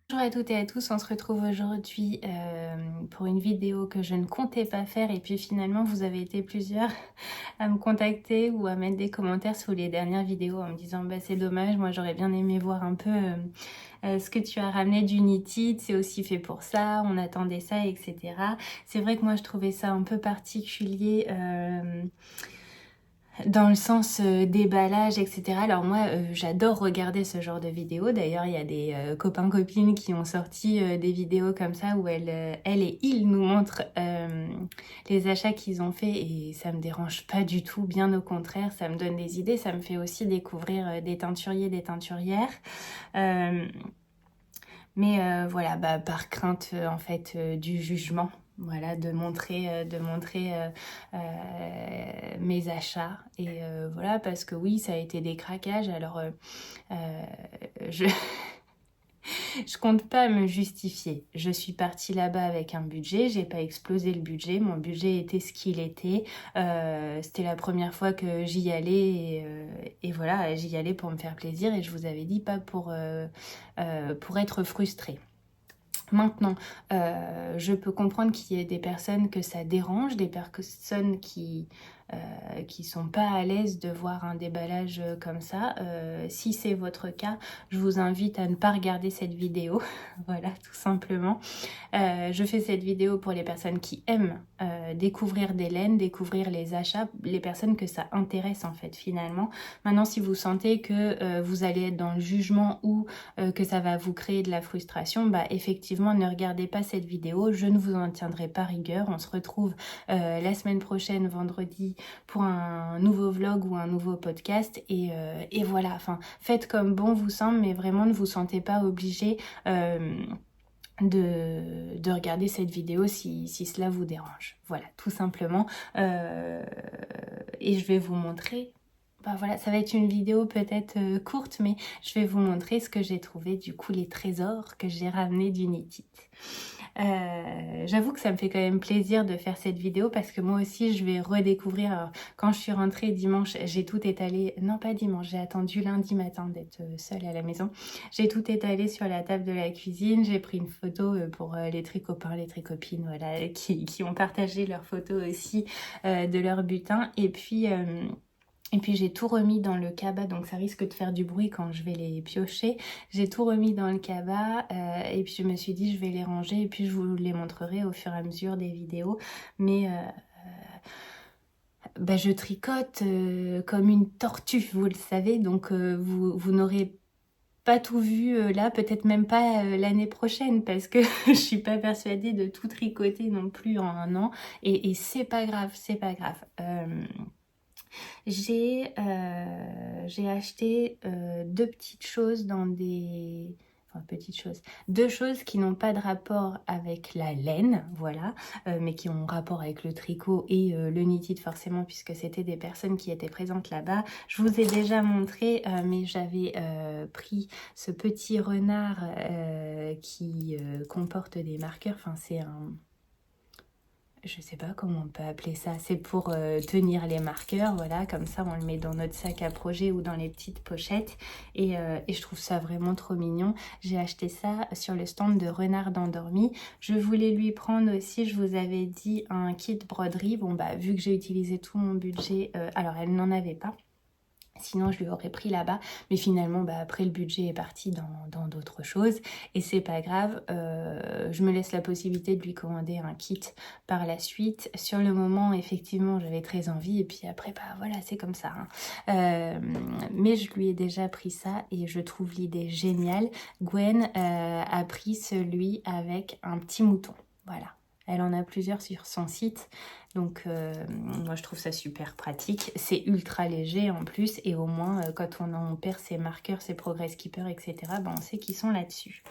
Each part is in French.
Bonjour à toutes et à tous, on se retrouve aujourd'hui pour une vidéo que je ne comptais pas faire et puis finalement vous avez été plusieurs à me contacter ou à mettre des commentaires sous les dernières vidéos en me disant bah c'est dommage, moi j'aurais bien aimé voir un peu ce que tu as ramené d'Unity, c'est aussi fait pour ça, on attendait ça, etc. C'est vrai que moi je trouvais ça un peu particulier dans le sens déballage, etc. Alors moi, j'adore regarder ce genre de vidéos. D'ailleurs, il y a des copains-copines qui ont sorti des vidéos comme ça où elles et ils nous montrent les achats qu'ils ont fait et ça me dérange pas du tout. Bien au contraire, ça me donne des idées. Ça me fait aussi découvrir des teinturiers, des teinturières. Mais voilà, bah, par crainte en fait du jugement. Voilà, de montrer mes achats et voilà parce que oui ça a été des craquages alors je je compte pas me justifier. Je suis partie là-bas avec un budget, j'ai pas explosé le budget, mon budget était ce qu'il était. C'était la première fois que j'y allais et voilà, j'y allais pour me faire plaisir et je vous avais dit pas pour être frustrée. Maintenant, je peux comprendre qu'il y ait des personnes que ça dérange, des personnes qui sont pas à l'aise de voir un déballage comme ça. Si c'est votre cas, je vous invite à ne pas regarder cette vidéo. Voilà, tout simplement. Je fais cette vidéo pour les personnes qui aiment découvrir des laines, découvrir les achats, les personnes que ça intéresse en fait finalement. Maintenant, si vous sentez que vous allez être dans le jugement ou que ça va vous créer de la frustration, bah effectivement ne regardez pas cette vidéo, je ne vous en tiendrai pas rigueur. On se retrouve la semaine prochaine, vendredi, pour un nouveau vlog ou un nouveau podcast et voilà, enfin faites comme bon vous semble, mais vraiment ne vous sentez pas obligé de regarder cette vidéo si cela vous dérange. Voilà, tout simplement. Et je vais vous montrer. Bah voilà, ça va être une vidéo peut-être courte, mais je vais vous montrer ce que j'ai trouvé, du coup, les trésors que j'ai ramenés d'Unity. J'avoue que ça me fait quand même plaisir de faire cette vidéo parce que moi aussi je vais redécouvrir. Alors, quand je suis rentrée dimanche, j'ai tout étalé, non pas dimanche, j'ai attendu lundi matin d'être seule à la maison. J'ai tout étalé sur la table de la cuisine, j'ai pris une photo pour les tricopains, les tricopines, voilà, qui ont partagé leurs photos aussi de leur butin. Et puis j'ai tout remis dans le cabas, donc ça risque de faire du bruit quand je vais les piocher. J'ai tout remis dans le cabas et puis je me suis dit je vais les ranger et puis je vous les montrerai au fur et à mesure des vidéos. Mais bah, je tricote comme une tortue, vous le savez, donc vous n'aurez pas tout vu là, peut-être même pas l'année prochaine parce que je suis pas persuadée de tout tricoter non plus en un an et c'est pas grave, c'est pas grave. J'ai acheté deux petites choses dans des... Enfin, petites choses. Deux choses qui n'ont pas de rapport avec la laine, voilà, mais qui ont rapport avec le tricot et le knitted forcément, puisque c'était des personnes qui étaient présentes là-bas. Je vous ai déjà montré, mais j'avais pris ce petit renard qui comporte des marqueurs. Enfin, c'est un... Je sais pas comment on peut appeler ça, c'est pour tenir les marqueurs, voilà, comme ça on le met dans notre sac à projet ou dans les petites pochettes et je trouve ça vraiment trop mignon. J'ai acheté ça sur le stand de Renard d'Endormi. Je voulais lui prendre aussi, je vous avais dit, un kit broderie. Bon bah vu que j'ai utilisé tout mon budget, alors elle n'en avait pas. Sinon, je lui aurais pris là-bas. Mais finalement, bah, après, le budget est parti dans d'autres choses. Et c'est pas grave. Je me laisse la possibilité de lui commander un kit par la suite. Sur le moment, effectivement, j'avais très envie. Et puis après, bah voilà, c'est comme ça. Hein. Mais je lui ai déjà pris ça et je trouve l'idée géniale. Gwen a pris celui avec un petit mouton. Voilà. Elle en a plusieurs sur son site. Donc moi je trouve ça super pratique, c'est ultra léger en plus et au moins quand on perd ses marqueurs, ses progress keepers, etc. Ben, on sait qu'ils sont là-dessus.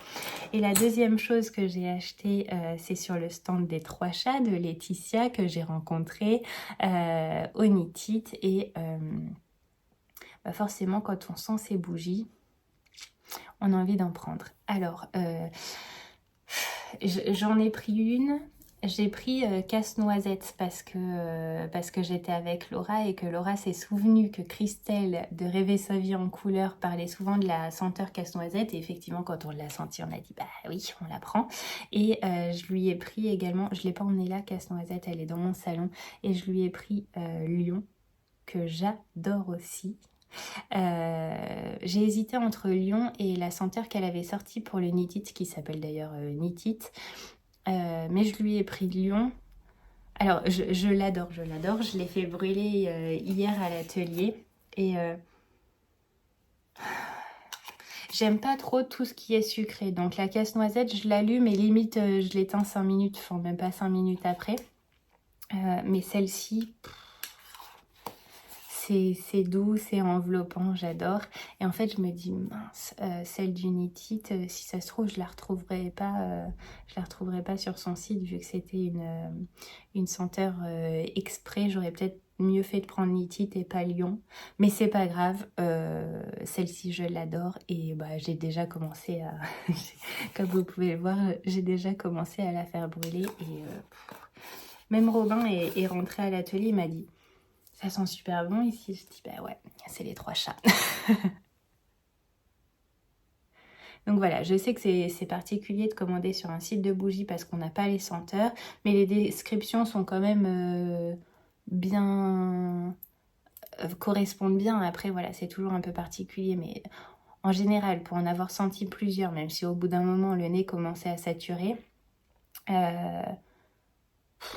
Et la deuxième chose que j'ai acheté, c'est sur le stand des Trois Chats de Laetitia que j'ai rencontré au Knitted et bah forcément quand on sent ces bougies, on a envie d'en prendre. Alors J'en ai pris une. J'ai pris casse-noisette parce que j'étais avec Laura et que Laura s'est souvenue que Christelle de Rêver sa vie en couleur parlait souvent de la senteur casse-noisette. Et effectivement, quand on l'a senti, on a dit bah oui, on la prend. Et je lui ai pris également, je ne l'ai pas emmenée là, casse-noisette, elle est dans mon salon. Et je lui ai pris Lion, que j'adore aussi. J'ai hésité entre Lion et la senteur qu'elle avait sortie pour le Knit It, qui s'appelle d'ailleurs Knit It. Mais je lui ai pris Lion. Alors, je l'adore, je l'adore. Je l'ai fait brûler hier à l'atelier. Et j'aime pas trop tout ce qui est sucré. Donc la casse-noisette, je l'allume et limite, je l'éteins 5 minutes. Enfin, même pas 5 minutes après. Mais celle-ci... C'est doux, c'est enveloppant, j'adore. Et en fait, je me dis, mince, celle du Knit It, si ça se trouve, je la retrouverai pas sur son site, vu que c'était une senteur exprès. J'aurais peut-être mieux fait de prendre Knit It et pas Lion. Mais c'est pas grave, celle-ci, je l'adore. Et bah, j'ai déjà commencé à... Comme vous pouvez le voir, j'ai déjà commencé à la faire brûler. Et même Robin est rentré à l'atelier, il m'a dit... Ça sent super bon ici. Je dis, bah ouais, c'est les 3 chats. Donc voilà, je sais que c'est particulier de commander sur un site de bougies parce qu'on n'a pas les senteurs. Mais les descriptions sont quand même bien... correspondent bien. Après, voilà, c'est toujours un peu particulier. Mais en général, pour en avoir senti plusieurs, même si au bout d'un moment, le nez commençait à saturer...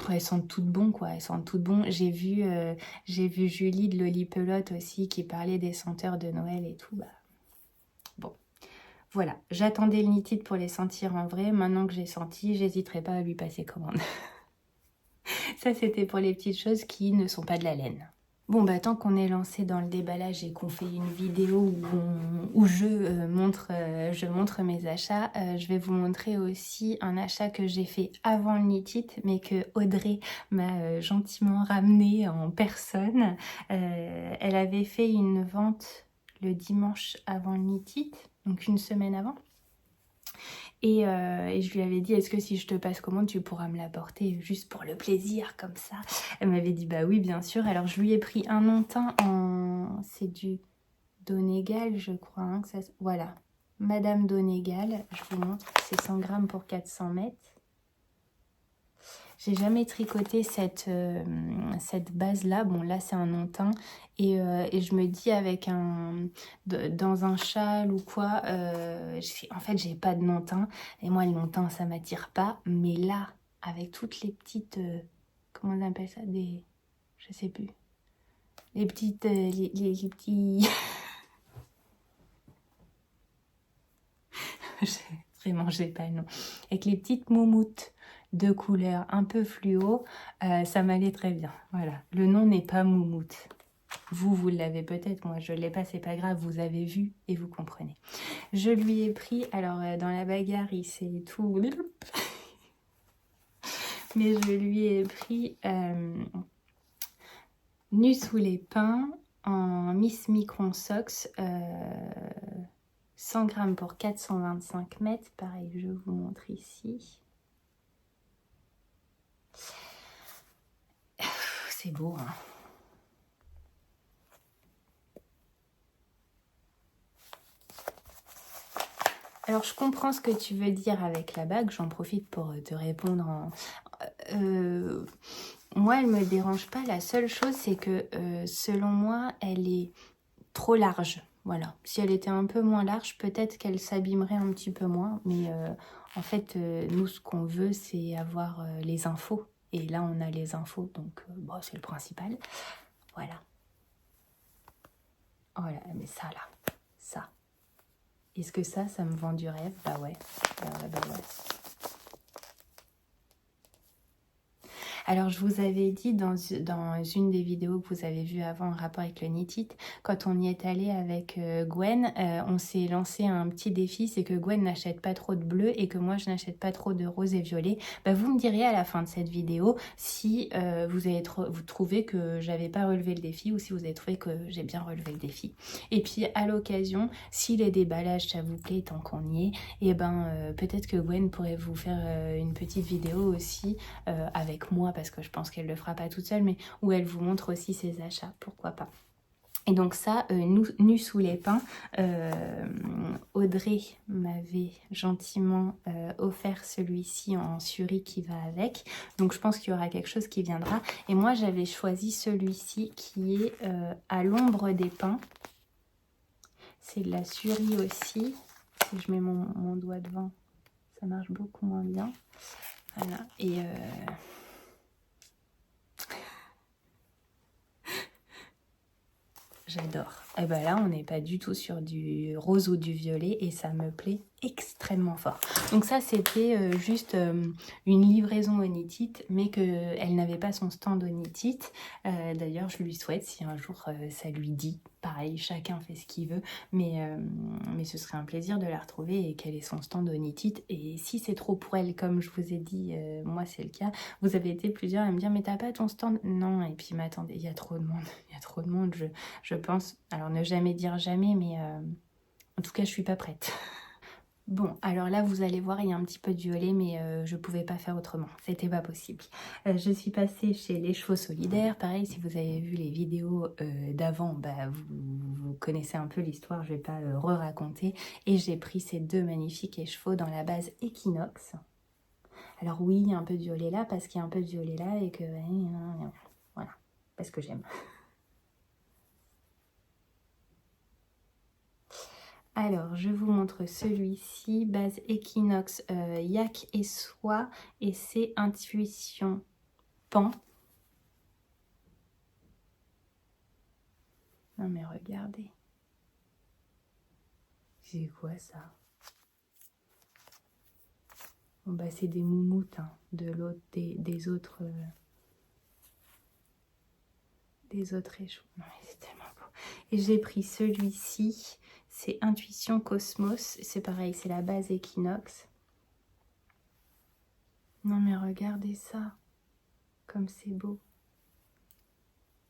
elles sentent toutes bon quoi, elles sentent toutes bon. J'ai vu Julie de Lolipelote aussi qui parlait des senteurs de Noël et tout. Bah, bon, voilà. J'attendais le Knit It pour les sentir en vrai. Maintenant que j'ai senti, j'hésiterai pas à lui passer commande. Ça, c'était pour les petites choses qui ne sont pas de la laine. Bon, bah tant qu'on est lancé dans le déballage et qu'on fait une vidéo où je montre mes achats, je vais vous montrer aussi un achat que j'ai fait avant le Knit It, mais que Audrey m'a gentiment ramené en personne. Elle avait fait une vente le dimanche avant le Knit It, donc une semaine avant. Et je lui avais dit, est-ce que si je te passe commande, tu pourras me l'apporter juste pour le plaisir, comme ça? Elle m'avait dit, bah oui, bien sûr. Alors, je lui ai pris un non-teint en... C'est du Donegal, je crois. Hein, que ça... Voilà, Madame Donegal, je vous montre. C'est 100 grammes pour 400 mètres. J'ai jamais tricoté cette base-là. Bon, là, c'est un non-teint. Et je me dis, avec dans un châle ou quoi, en fait, j'ai pas de non-teint. Et moi, le non-teint, ça m'attire pas. Mais là, avec toutes les petites... comment on appelle ça? Je sais plus. Les petites... les petits... Vraiment, j'ai pas le nom. Avec les petites moumoutes de couleur un peu fluo, ça m'allait très bien. Voilà, le nom n'est pas moumoute. Vous l'avez peut-être, moi je ne l'ai pas, c'est pas grave, vous avez vu et vous comprenez. Je lui ai pris, alors dans la bagarre, il s'est tout... Mais je lui ai pris Nu sous les pins en Miss Micron Socks, 100 grammes pour 425 mètres. Pareil, je vous montre ici. C'est beau, hein. Alors, je comprends ce que tu veux dire avec la bague. J'en profite pour te répondre moi, elle me dérange pas. La seule chose, c'est que selon moi, elle est trop large. Voilà. Si elle était un peu moins large, peut-être qu'elle s'abîmerait un petit peu moins. Mais en fait, nous, ce qu'on veut, c'est avoir les infos. Et là, on a les infos, donc bon, c'est le principal. Voilà. Voilà, mais ça, là. Ça. Est-ce que ça me vend du rêve? Bah ouais. Bah ouais, bah ouais. Alors je vous avais dit dans une des vidéos que vous avez vues avant en rapport avec le Knit It, quand on y est allé avec Gwen, on s'est lancé un petit défi, c'est que Gwen n'achète pas trop de bleu et que moi je n'achète pas trop de rose et violet. Bah, vous me direz à la fin de cette vidéo si vous trouvez que j'avais pas relevé le défi ou si vous avez trouvé que j'ai bien relevé le défi. Et puis à l'occasion, si les déballages ça vous plaît tant qu'on y est, et ben peut-être que Gwen pourrait vous faire une petite vidéo aussi avec moi, parce que je pense qu'elle le fera pas toute seule, mais où elle vous montre aussi ses achats, pourquoi pas. Et donc ça, nu sous les pins, Audrey m'avait gentiment offert celui-ci en suri qui va avec. Donc je pense qu'il y aura quelque chose qui viendra. Et moi j'avais choisi celui-ci qui est à l'ombre des pins. C'est de la suri aussi. Si je mets mon doigt devant, ça marche beaucoup moins bien. Voilà. Et j'adore. Et ben là, on n'est pas du tout sur du rose ou du violet et ça me plaît extrêmement fort. Donc ça, c'était juste une livraison au Knit It, mais qu'elle n'avait pas son stand au Knit It. D'ailleurs, je lui souhaite, si un jour ça lui dit, pareil, chacun fait ce qu'il veut, mais ce serait un plaisir de la retrouver et qu'elle ait son stand au Knit It. Et si c'est trop pour elle, comme je vous ai dit, moi c'est le cas, vous avez été plusieurs à me dire, mais t'as pas ton stand? Non, et puis mais attendez, il y a trop de monde, il y a trop de monde, je pense, alors ne jamais dire jamais, mais en tout cas, je suis pas prête. Bon, alors là, vous allez voir, il y a un petit peu de violet, mais je pouvais pas faire autrement. C'était pas possible. Je suis passée chez Les Chevaux Solidaires. Pareil, si vous avez vu les vidéos d'avant, bah, vous connaissez un peu l'histoire, je vais pas re-raconter. Et j'ai pris ces deux magnifiques écheveaux dans la base Equinox. Alors oui, il y a un peu de violet là, parce qu'il y a un peu de violet là, et que... Voilà, parce que j'aime. Alors, je vous montre celui-ci, base Equinox, yak et soie, et c'est Intuition Pan. Non mais regardez. C'est quoi ça? Bon bah c'est des moumoutes, hein, de l'autre, des autres échos. Non mais c'est tellement beau. Et j'ai pris celui-ci, c'est Intuition Cosmos, c'est pareil, c'est la base Equinox. Non mais regardez ça, comme c'est beau.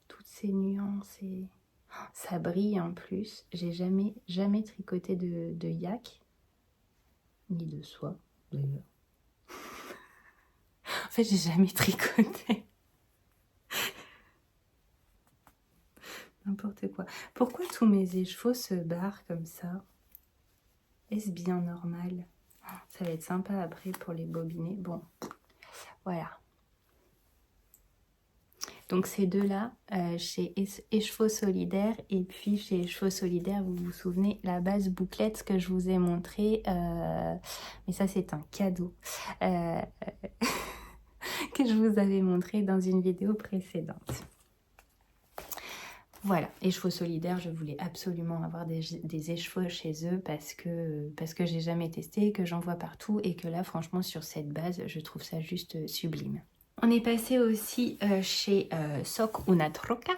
Toutes ces nuances et... Ça brille en plus. J'ai jamais tricoté de yak, ni de soie d'ailleurs. En fait, j'ai jamais tricoté. N'importe quoi. Pourquoi tous mes écheveaux se barrent comme ça? Est-ce bien normal? Ça va être sympa après pour les bobiner. Bon, voilà. Donc ces deux-là, chez Écheveaux Solidaires, et puis chez Écheveaux Solidaires, vous vous souvenez, la base bouclette que je vous ai montré, mais ça c'est un cadeau, que je vous avais montré dans une vidéo précédente. Voilà, Écheveaux Solidaires, je voulais absolument avoir des écheveaux chez eux parce que j'ai jamais testé, que j'en vois partout et que là, franchement, sur cette base, je trouve ça juste sublime. On est passé aussi chez Soc Una Troca.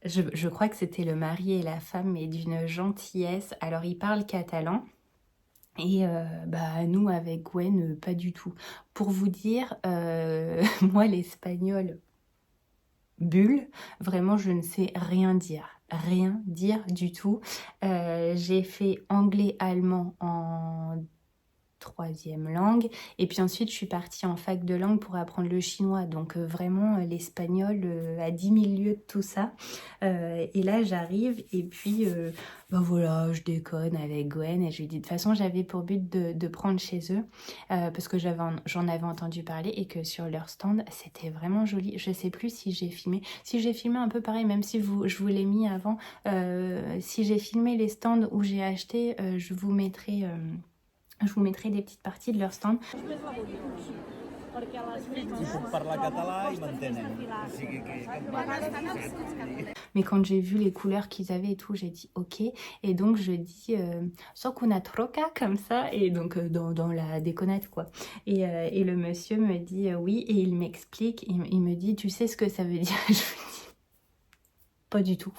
Je crois que c'était le mari et la femme, mais d'une gentillesse. Alors, ils parlent catalan. Et bah nous avec Gwen pas du tout. Pour vous dire, moi l'espagnol bulle, vraiment je ne sais rien dire du tout. J'ai fait anglais-allemand en troisième langue et puis ensuite je suis partie en fac de langue pour apprendre le chinois, donc vraiment l'espagnol à 10 000 lieues de tout ça. Et là j'arrive et puis ben voilà, je déconne avec Gwen et je lui dis de toute façon j'avais pour but de prendre chez eux parce que j'en avais entendu parler et que sur leur stand c'était vraiment joli. Je sais plus si j'ai filmé un peu pareil, même si je vous l'ai mis avant, si j'ai filmé les stands où j'ai acheté, je vous mettrai des petites parties de leur stand. Si puc parlar català i m'entenen. O sigui que... Mais quand j'ai vu les couleurs qu'ils avaient et tout, j'ai dit ok. Et donc je dis Sokuna troca comme ça, et donc dans la déconnade quoi. Et le monsieur me dit oui, et il m'explique, il me dit tu sais ce que ça veut dire? Je lui dis pas du tout.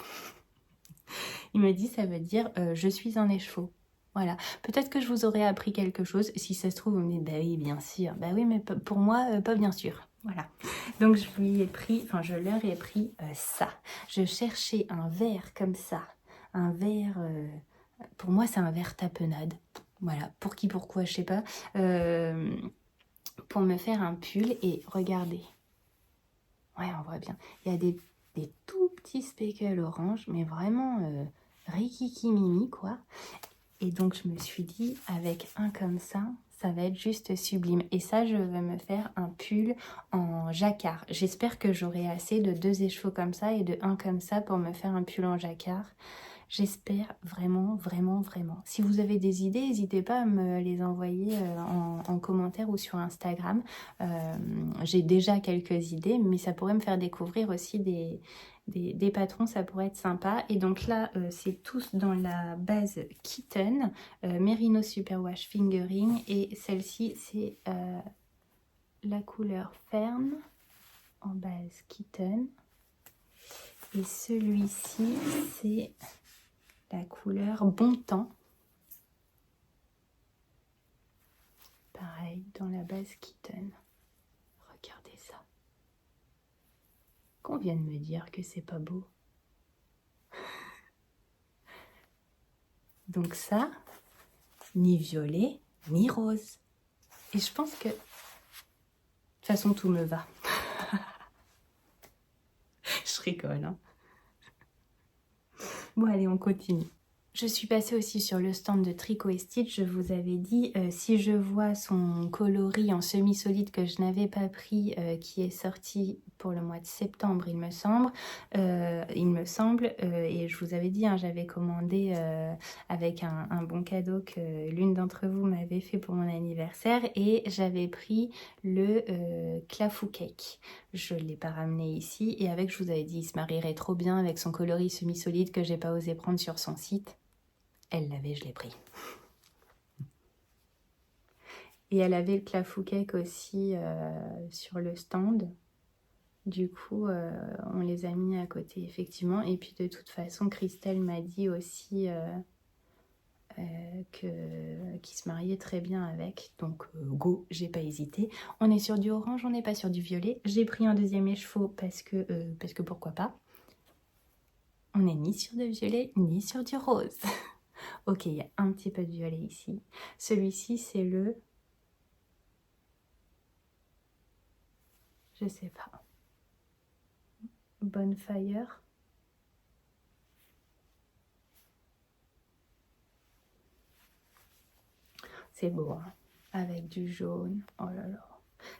Il me dit ça veut dire je suis un écheveau. Voilà, peut-être que je vous aurais appris quelque chose. Si ça se trouve, vous me dites, bah oui, bien sûr. Bah oui, mais pour moi, pas bien sûr. Voilà. Donc, je lui ai pris, enfin, je leur ai pris ça. Je cherchais un verre comme ça. Un verre, pour moi, c'est un verre tapenade. Voilà, pour qui, pourquoi, je sais pas. Pour me faire un pull. Et regardez. Ouais, on voit bien. Il y a des tout petits speckles orange, mais vraiment rikiki mimi, quoi. Et donc, je me suis dit, avec un comme ça va être juste sublime. Et ça, je vais me faire un pull en jacquard. J'espère que j'aurai assez de 2 écheveaux comme ça et de 1 comme ça pour me faire un pull en jacquard. J'espère vraiment, vraiment, vraiment. Si vous avez des idées, n'hésitez pas à me les envoyer en commentaire ou sur Instagram. J'ai déjà quelques idées, mais ça pourrait me faire découvrir aussi des patrons, ça pourrait être sympa. Et donc là, c'est tous dans la base Kitten, Merino Superwash Fingering. Et celle-ci, c'est la couleur Fern en base Kitten. Et celui-ci, c'est la couleur Bon Temps. Pareil, dans la base Kitten. Regardez ça. Qu'on vient de me dire que c'est pas beau. Donc ça, ni violet, ni rose. Et je pense que... De toute façon, tout me va. Je rigole, hein. Bon, allez, on continue. Je suis passée aussi sur le stand de Tricot et Stitch. Je vous avais dit, si je vois son coloris en semi-solide que je n'avais pas pris, qui est sorti pour le mois de septembre, il me semble, et je vous avais dit, hein, j'avais commandé avec un bon cadeau que l'une d'entre vous m'avait fait pour mon anniversaire, et j'avais pris le Clafou Cake. Je ne l'ai pas ramené ici, et avec, je vous avais dit, il se marierait trop bien avec son coloris semi-solide que j'ai pas osé prendre sur son site. Elle l'avait, je l'ai pris. Et elle avait le Clafou Cake aussi sur le stand. Du coup, on les a mis à côté, effectivement. Et puis, de toute façon, Christelle m'a dit aussi qu'il se mariait très bien avec. Donc, go, j'ai pas hésité. On est sur du orange, on n'est pas sur du violet. J'ai pris un deuxième écheveau parce que pourquoi pas. On n'est ni sur du violet, ni sur du rose. Ok, il y a un petit peu de violet ici. Celui-ci, c'est le... Je sais pas. Bonfire. C'est beau, hein, avec du jaune. Oh là là.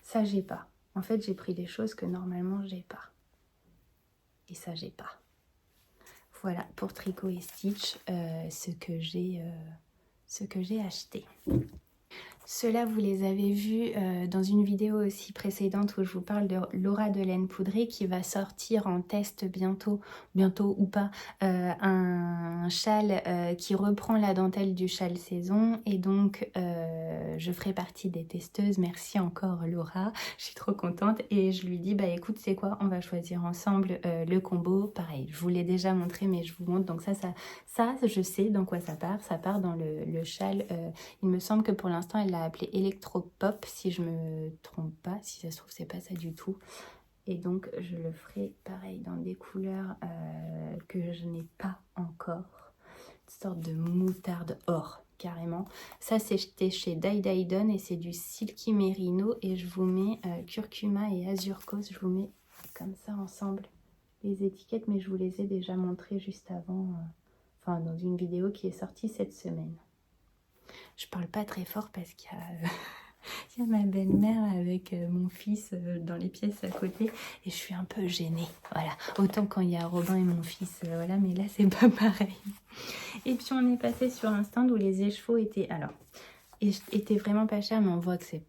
Ça, j'ai pas. En fait, j'ai pris des choses que normalement, j'ai pas. Et ça, j'ai pas. Voilà, pour Tricot et Stitch, ce que j'ai acheté. Ceux-là, vous les avez vus dans une vidéo aussi précédente où je vous parle de Laura de laine poudrée qui va sortir en test bientôt ou pas, un châle qui reprend la dentelle du châle saison. Et donc, je ferai partie des testeuses. Merci encore Laura, je suis trop contente. Et je lui dis, bah écoute, c'est quoi, on va choisir ensemble le combo. Pareil, je vous l'ai déjà montré, mais je vous montre. Donc ça, je sais dans quoi ça part. Ça part dans le châle. Il me semble que pour l'instant, elle l'a appelé Electropop, si je me trompe pas. Si ça se trouve, c'est pas ça du tout. Et donc, je le ferai pareil dans des couleurs que je n'ai pas encore. Une sorte de moutarde or, carrément. Ça, c'était chez Dye Dye Done et c'est du Silky Merino. Et je vous mets curcuma et azur cause. Je vous mets comme ça ensemble les étiquettes, mais je vous les ai déjà montrées juste avant, enfin dans une vidéo qui est sortie cette semaine. Je parle pas très fort parce qu'il y a ma belle-mère avec mon fils dans les pièces à côté et je suis un peu gênée. Voilà, autant quand il y a Robin et mon fils, voilà, mais là c'est pas pareil. Et puis on est passé sur un stand où les écheveaux étaient, alors, étaient vraiment pas chers, mais on voit que c'est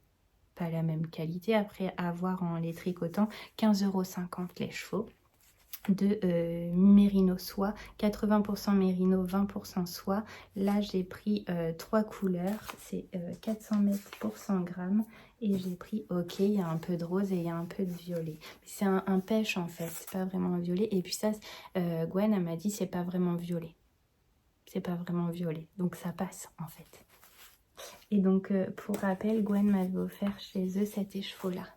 pas la même qualité. Après, à voir en les tricotant, 15,50 € les chevaux. De mérino soie, 80% mérino, 20% soie. Là, j'ai pris 3 couleurs, c'est 400 mètres pour 100 grammes. Et j'ai pris, ok, il y a un peu de rose et il y a un peu de violet. C'est un pêche en fait, c'est pas vraiment un violet. Et puis ça, Gwen, elle m'a dit, c'est pas vraiment violet. C'est pas vraiment violet, donc ça passe en fait. Et donc, pour rappel, Gwen m'avait offert chez eux cet écheveau-là.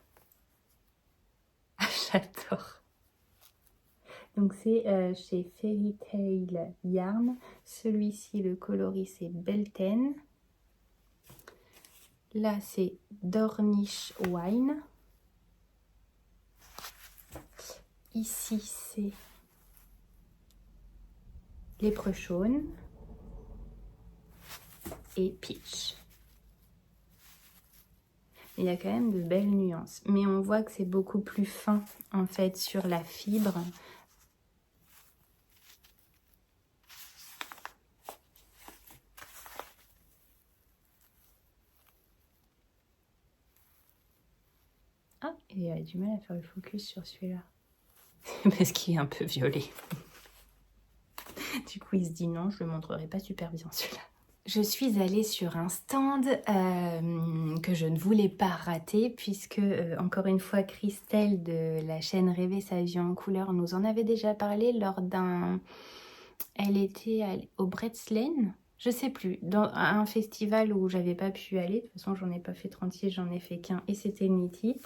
Ah, j'adore. Donc c'est chez Fairy Tale Yarn. Celui-ci, le coloris, c'est Belten. Là, c'est Dornish Wine. Ici, c'est Léprechaune et Peach. Il y a quand même de belles nuances. Mais on voit que c'est beaucoup plus fin, en fait, sur la fibre. Ah, il a du mal à faire le focus sur celui-là. Parce qu'il est un peu violet. Du coup, il se dit non, je le montrerai pas super bien celui-là. Je suis allée sur un stand que je ne voulais pas rater puisque, encore une fois, Christelle de la chaîne Rêver sa vie en couleur nous en avait déjà parlé lors d'un... Elle était au Bretslane, je sais plus, dans un festival où j'avais pas pu aller. De toute façon, j'en ai pas fait 36, j'en ai fait qu'un et c'était Knit.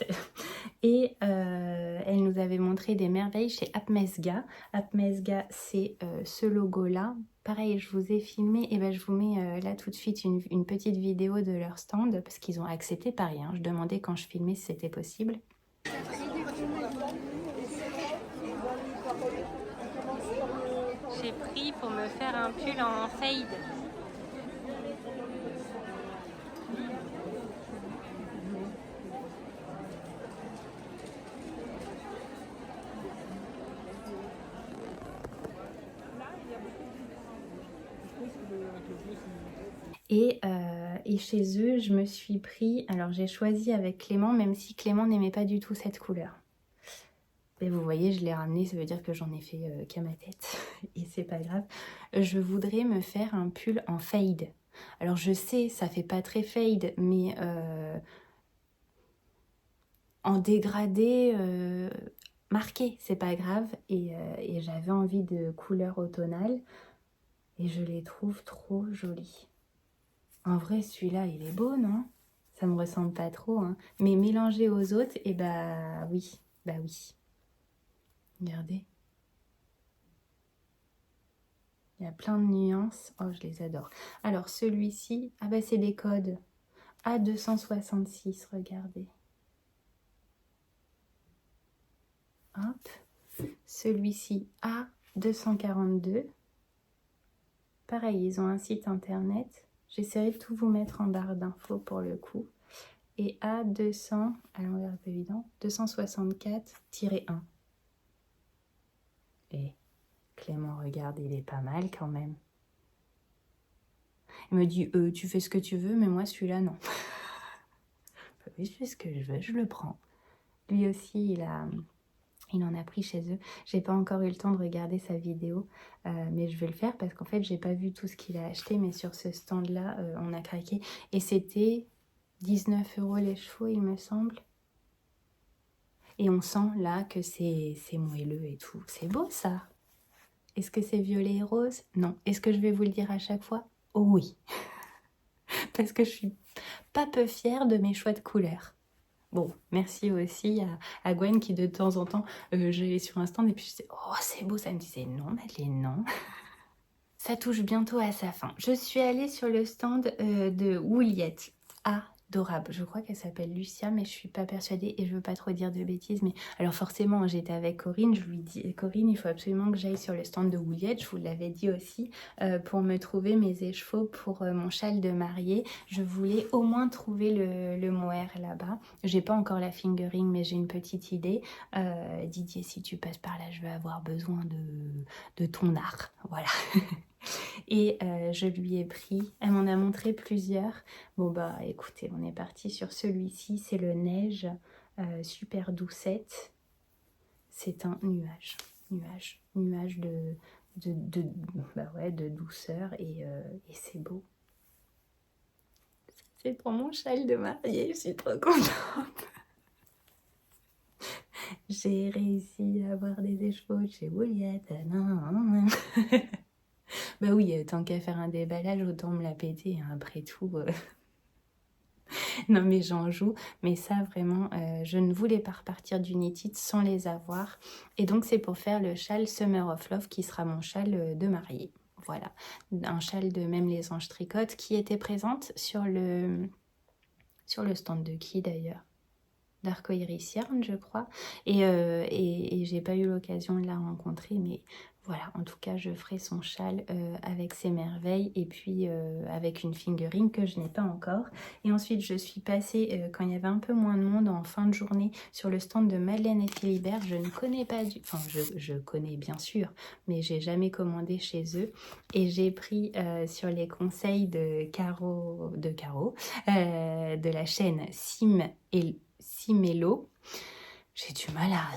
Et elle nous avait montré des merveilles chez Apmesga. Apmesga, c'est ce logo-là. Pareil, je vous ai filmé et ben je vous mets là tout de suite une petite vidéo de leur stand parce qu'ils ont accepté pareil. Hein. Je demandais quand je filmais si c'était possible. J'ai pris pour me faire un pull en fade. Et chez eux, je me suis pris... Alors, j'ai choisi avec Clément, même si Clément n'aimait pas du tout cette couleur. Et vous voyez, je l'ai ramené, ça veut dire que j'en ai fait qu'à ma tête. Et c'est pas grave. Je voudrais me faire un pull en fade. Alors, je sais, ça fait pas très fade, mais en dégradé marqué, c'est pas grave. Et j'avais envie de couleur automnale. Et je les trouve trop jolis. En vrai, celui-là, il est beau, non? Ça me ressemble pas trop, hein. Mais mélangé aux autres, et bah oui, bah oui. Regardez. Il y a plein de nuances. Oh, je les adore. Alors, celui-ci, ah bah c'est des codes. A266, regardez. Hop. Celui-ci, A242. Pareil, ils ont un site internet. J'essaierai de tout vous mettre en barre d'infos pour le coup. Et A200, à l'envers un peu évident, 264-1. Et Clément, regarde, il est pas mal quand même. Il me dit, tu fais ce que tu veux, mais moi celui-là, non. Oui, je fais ce que je veux, je le prends. Lui aussi, il en a pris chez eux. J'ai pas encore eu le temps de regarder sa vidéo, mais je vais le faire parce qu'en fait, j'ai pas vu tout ce qu'il a acheté, mais sur ce stand-là, on a craqué. Et c'était 19 € les chevaux, il me semble. Et on sent là que c'est moelleux et tout. C'est beau ça. Est-ce que c'est violet et rose? Non. Est-ce que je vais vous le dire à chaque fois? Oh oui. Parce que je suis pas peu fière de mes choix de couleurs. Bon, merci aussi à Gwen qui de temps en temps, j'allais sur un stand et puis je disais, oh c'est beau, ça me disait non Madeleine, non. Ça touche bientôt à sa fin. Je suis allée sur le stand de Wouliette. Adorable. Je crois qu'elle s'appelle Lucia, mais je suis pas persuadée et je veux pas trop dire de bêtises. Mais alors forcément, j'étais avec Corinne. Je lui dis, Corinne, il faut absolument que j'aille sur le stand de Wouliette. Je vous l'avais dit aussi pour me trouver mes écheveaux pour mon châle de mariée. Je voulais au moins trouver le mohair là-bas. J'ai pas encore la fingering, mais j'ai une petite idée. Didier, si tu passes par là, je vais avoir besoin de ton art. Voilà. Et je lui ai pris, elle m'en a montré plusieurs. Bon bah écoutez, on est parti sur celui-ci, c'est le Neige, super doucette. C'est un nuage bah ouais, de douceur et c'est beau. C'est pour mon châle de mariée, je suis trop contente. J'ai réussi à avoir des écheveaux chez Juliette. Bah oui, tant qu'à faire un déballage, autant me la péter, hein, après tout. Non mais j'en joue, mais ça vraiment, je ne voulais pas repartir d'United sans les avoir. Et donc c'est pour faire le châle Summer of Love qui sera mon châle de mariée. Voilà, un châle de Même les anges tricotent qui était présente sur le stand de qui d'ailleurs, d'Arcoiris Yarn je crois. Et j'ai pas eu l'occasion de la rencontrer, mais voilà, en tout cas je ferai son châle avec ses merveilles et puis avec une fingering que je n'ai pas encore. Et ensuite je suis passée, quand il y avait un peu moins de monde en fin de journée, sur le stand de Madeleine et Philibert. Je ne connais pas enfin je connais bien sûr, mais j'ai jamais commandé chez eux. Et j'ai pris sur les conseils de Caro, de la chaîne Simello. J'ai du mal à...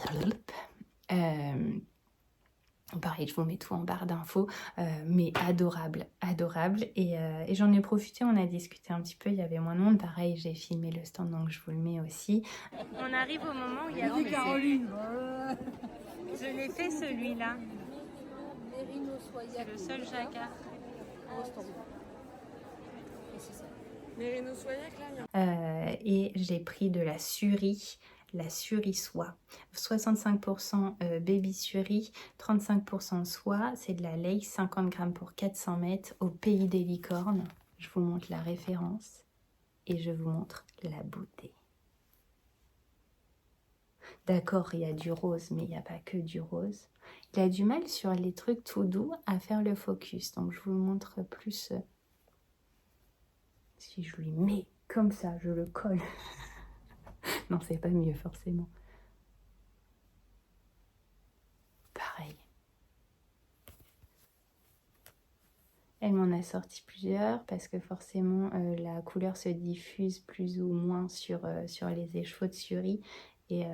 pareil, je vous mets tout en barre d'infos, mais adorable. Et j'en ai profité, on a discuté un petit peu, il y avait moins de monde. Pareil, j'ai filmé le stand, donc je vous le mets aussi. On arrive au moment où il y a... Caroline. Je l'ai fait celui-là. C'est le seul jacquard. Et j'ai pris de la Suri soie, 65% baby Suri, 35% soie, c'est de la lace, 50 grammes pour 400 mètres au pays des licornes. Je vous montre la référence et je vous montre la beauté. D'accord, il y a du rose, mais il n'y a pas que du rose. Il a du mal sur les trucs tout doux à faire le focus, donc je vous le montre plus. Si je lui mets comme ça, je le colle. Non, c'est pas mieux forcément. Pareil. Elle m'en a sorti plusieurs parce que forcément la couleur se diffuse plus ou moins sur les écheveaux de Suri. Et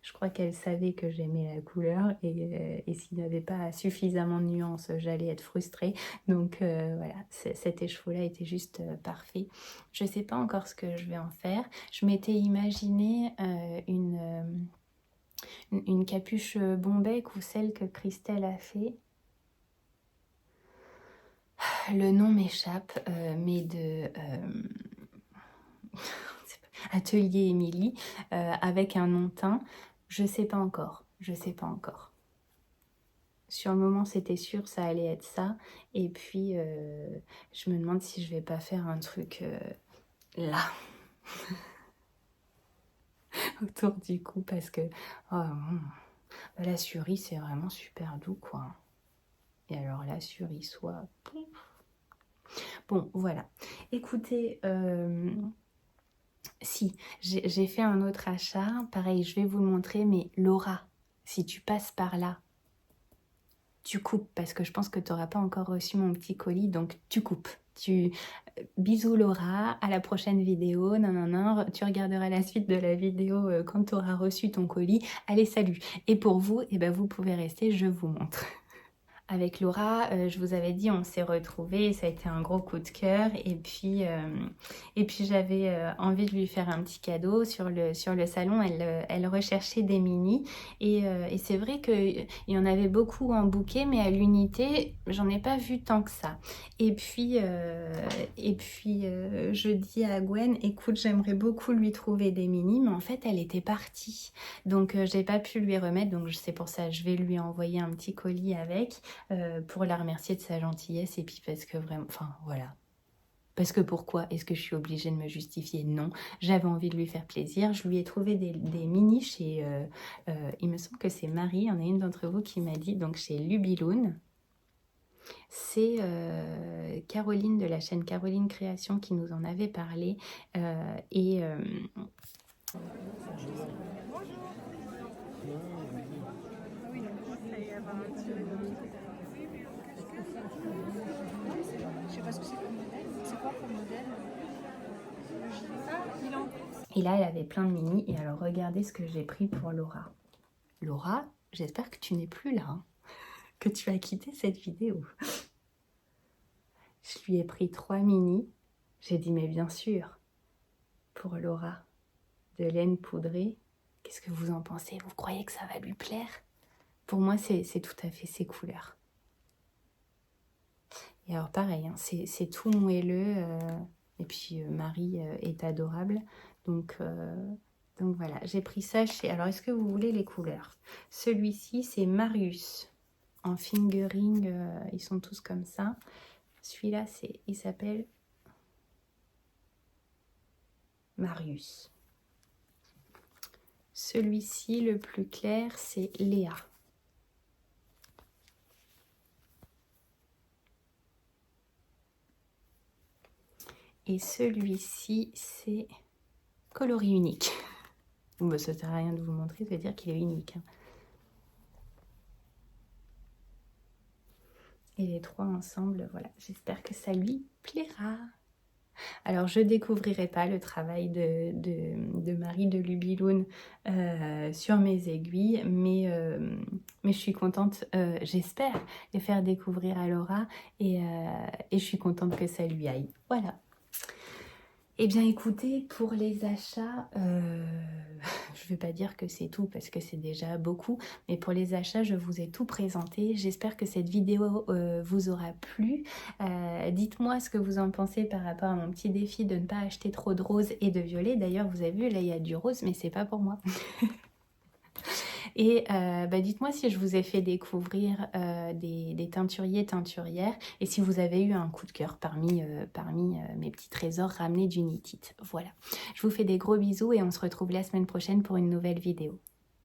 je crois qu'elle savait que j'aimais la couleur et s'il n'y avait pas suffisamment de nuances, j'allais être frustrée. Donc voilà, cet écheveau-là était juste parfait. Je ne sais pas encore ce que je vais en faire. Je m'étais imaginé une capuche Bombec ou celle que Christelle a fait. Le nom m'échappe, mais de Atelier Émilie, avec un nom teint. Je sais pas encore. Sur le moment, c'était sûr, ça allait être ça. Et puis, je me demande si je vais pas faire un truc là. Autour du cou, parce que la Suri, c'est vraiment super doux, quoi. Et alors la Suri soie... Bon, voilà. Écoutez, si, j'ai fait un autre achat. Pareil, je vais vous le montrer, mais Laura, si tu passes par là, tu coupes, parce que je pense que tu n'auras pas encore reçu mon petit colis, donc tu coupes. Bisous Laura, à la prochaine vidéo, tu regarderas la suite de la vidéo quand tu auras reçu ton colis. Allez, salut. Et pour vous, eh ben, vous pouvez rester, je vous montre. Avec Laura, je vous avais dit, on s'est retrouvés, ça a été un gros coup de cœur. Et puis j'avais envie de lui faire un petit cadeau. Sur le salon, elle recherchait des mini. Et c'est vrai qu'il y en avait beaucoup en bouquet, mais à l'unité, j'en ai pas vu tant que ça. Et puis je dis à Gwen, écoute, j'aimerais beaucoup lui trouver des mini, mais en fait, elle était partie. Donc, j'ai pas pu lui remettre. Donc, c'est pour ça, je vais lui envoyer un petit colis avec. Pour la remercier de sa gentillesse et puis parce que vraiment, enfin voilà. Parce que pourquoi est-ce que je suis obligée de me justifier? Non, j'avais envie de lui faire plaisir. Je lui ai trouvé des mini chez, il me semble que c'est Marie, il y en a une d'entre vous qui m'a dit, donc chez Lubiloon. C'est Caroline de la chaîne Caroline Création qui nous en avait parlé. Je sais pas ce que c'est comme modèle. C'est quoi pour modèle? Ah, il est en course. Et là, elle avait plein de mini. Et alors, regardez ce que j'ai pris pour Laura. Laura, j'espère que tu n'es plus là, hein, que tu as quitté cette vidéo. Je lui ai pris 3 mini. J'ai dit, mais bien sûr, pour Laura, de laine poudrée. Qu'est-ce que vous en pensez? Vous croyez que ça va lui plaire? Pour moi, c'est tout à fait ses couleurs. Et alors, pareil, hein, c'est tout moelleux. Et puis, Marie est adorable. Donc voilà, j'ai pris ça chez... Alors, est-ce que vous voulez les couleurs? Celui-ci, c'est Marius. En fingering, ils sont tous comme ça. Celui-là, il s'appelle Marius. Celui-ci, le plus clair, c'est Léa. Et celui-ci, c'est coloris unique. Bon, bah, ça ne sert à rien de vous montrer, ça veut dire qu'il est unique. Hein. Et les 3 ensemble, voilà. J'espère que ça lui plaira. Alors, je ne découvrirai pas le travail de Marie de Lubiloun sur mes aiguilles, mais je suis contente, j'espère, les faire découvrir à Laura et je suis contente que ça lui aille. Voilà. Eh bien, écoutez, pour les achats, je ne vais pas dire que c'est tout parce que c'est déjà beaucoup, mais pour les achats, je vous ai tout présenté. J'espère que cette vidéo vous aura plu. Dites-moi ce que vous en pensez par rapport à mon petit défi de ne pas acheter trop de rose et de violet. D'ailleurs, vous avez vu, là, il y a du rose, mais c'est pas pour moi. Et dites-moi si je vous ai fait découvrir des teinturiers, teinturières, et si vous avez eu un coup de cœur parmi mes petits trésors ramenés du Knit It. Voilà. Je vous fais des gros bisous et on se retrouve la semaine prochaine pour une nouvelle vidéo.